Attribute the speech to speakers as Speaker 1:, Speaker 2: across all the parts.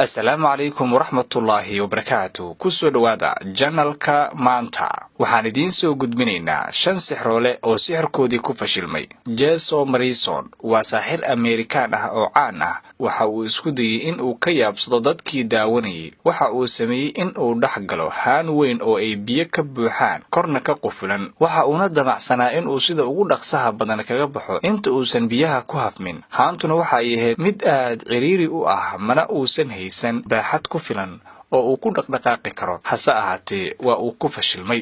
Speaker 1: السلام عليكم ورحمة الله وبركاته كسو دوادا جنالكا مانتا waxaan idiin soo gudbinaynaa 5 sixroole oo sixirkoodii ku fashilmay. Jason Morrison waa saaxir Amerikaan ah oo caan ah. Waxa uu isku dayay in uu ka yaabsado dadkii daawanayay. Waxa uu sameeyay in uu dhaxgalo haan weyn oo ay biyo ka buuxaan, korna ka qufulan. Waxa uu damacsanaa in uu sida ugu dhaqsaha badan kaga baxo inta uusan biyaha ku hafmin. Haantuna waxa ay ahayd mid aad ciriiri u ah, mana uusan haysan baaxad ku filan oo uu ku dhaqdhaqaaqi karo. Hase ahaatee waa uu ku fashilmay.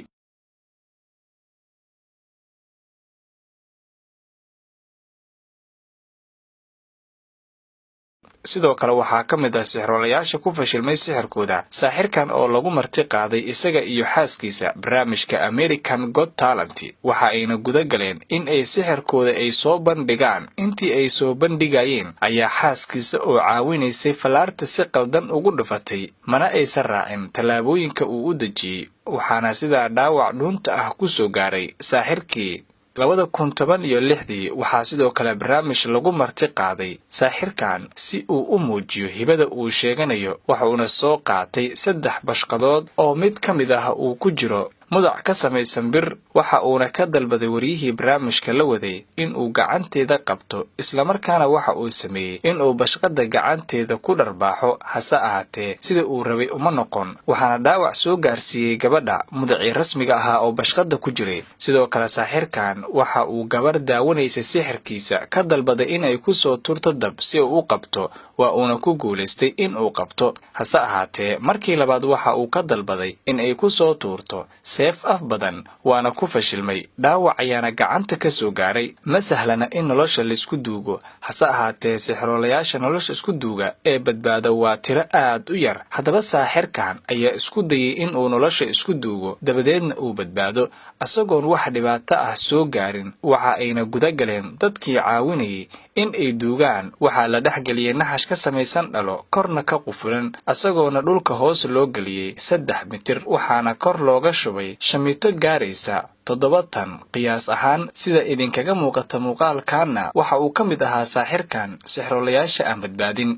Speaker 1: sidoo kale waxaa ka mid ah sixroolayaasha ku fashilmay sixirkooda saaxirkan oo lagu marti qaaday isaga iyo xaaskiisa barnaamijka American Got Talent. waxa ayna guda galeen in ay sixirkooda ay soo bandhigaan. intii ay soo bandhigayeen ayaa xaaskiisa oo caawinaysay falaarta si qaldan ugu dhufatay, mana aysan raacin talaabooyinka uu u dejiyay, waxaana sidaa dhaawac dhuunta ah ku soo gaaray saaxirkii. 2016 waxaa sidoo kale barnaamij lagu marti qaaday saaxirkan si uu u muujiyo hibada uu sheeganayo. waxauna soo qaatay 3 bashqadood oo mid ka mid ah uu ku jiro mudac ka samaysan bir. waxa uuna ka dalbaday wariyihii barnaamijka la waday in uu gacanteeda qabto, isla markaana waxa uu sameeyay in uu bashqada gacanteeda ku dharbaaxo. hase ahaatee sida uu rabay uma noqon, waxaana dhaawac soo gaarsiiyay gabadha mudacii rasmiga ahaa oo bashqada ku jiray. sidoo kale saaxirkan waxa uu gabar daawanaysa sixirkiisa ka dalbaday in ay ku soo turto dab si uu u qabto, waa uuna ku guuleystay in uu qabto. hase ahaatee markii labaad waxa uu ka dalbaday in ay ku soo tuurto seef af badan, waana ku fashilmay. dhaawac ayaana gacanta ka soo gaaray. ma sahlana in nolosha la isku duugo, hase ahaatee sixroolayaasha nolosha isku duuga ee badbaada waa tiro aad u yar. haddaba saaxirkan ayaa isku dayay in uu nolosha isku duugo, dabadeedna uu badbaado asagoon wax dhibaato ah soo gaarin. waxa ayna guda galeen dadkii caawinayay in ay duugaan. waxaa la dhexgeliyay naxash ka samaysan dhalo, korna ka qufulan, asagoona dhulka hoos loo geliyay 3 mitir, waxaana kor looga shubay shamito gaaraysa 7 tan qiyaas ahaan. sida idinkaga muuqata muuqaalkaana waxa uu ka mid ahaa saaxirkan sixroolayaasha aan badbaadin.